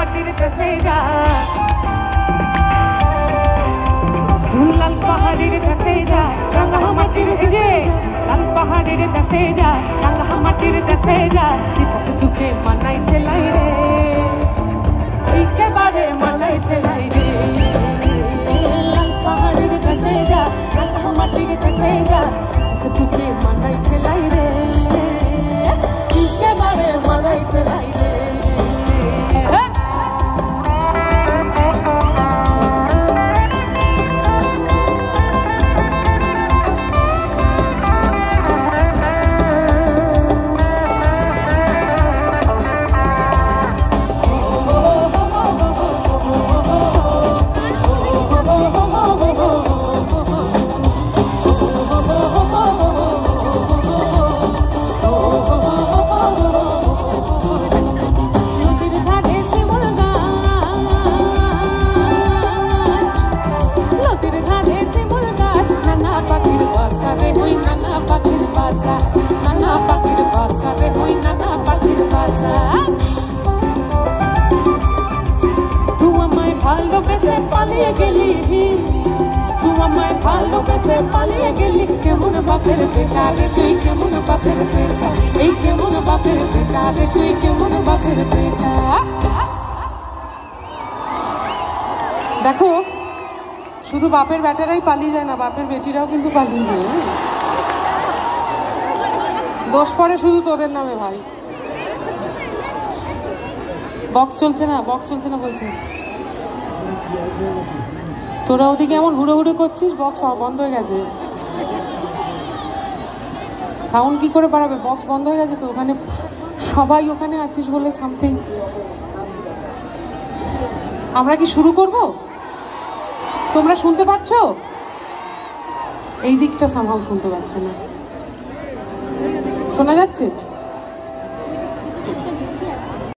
মাটির দেশে যা লাল পাহাড়ের দেশে যা রাঙা মাটির যে লাল পাহাড়ের দেশে যা রাঙা মাটির দেশে যা দীপক দুকে মানাই ছেলাই রে একেবারে মানাই ছেলাই রে লাল পাহাড়ের দেশে যা রাঙা মাটির দেশে যা দীপক দুকে মানাই ছেলাই রে একেবারে মানাই ছেলাই রে পালিয়ে গেলি কেমন বাপের বেটা রে তুই কেমন বাপের বেটা এই কেমন বাপের বেটা রে তুই কেমন বাপের বেটা দেখো শুধু বাপের বেটারাই পালিয়ে যায় না বাপের বেটিরাও কিন্তু পালিয়ে যায় দোষ পড়ে শুধু তোদের নামে ভাই বক্স চলছে না বলছে তোরা ওদিকে এমন হুড়ো হুড়ো করছিস বক্স বন্ধ হয়ে গেছে সাউন্ড কি করে বাড়াবে বক্স বন্ধ হয়ে গেছে তো ওখানে সবাই ওখানে আছিস বলে সামথিং আমরা কি শুরু করব তোমরা শুনতে পাচ্ছ এই দিকটা সামহাও শুনতে পাচ্ছে না শোনা যাচ্ছে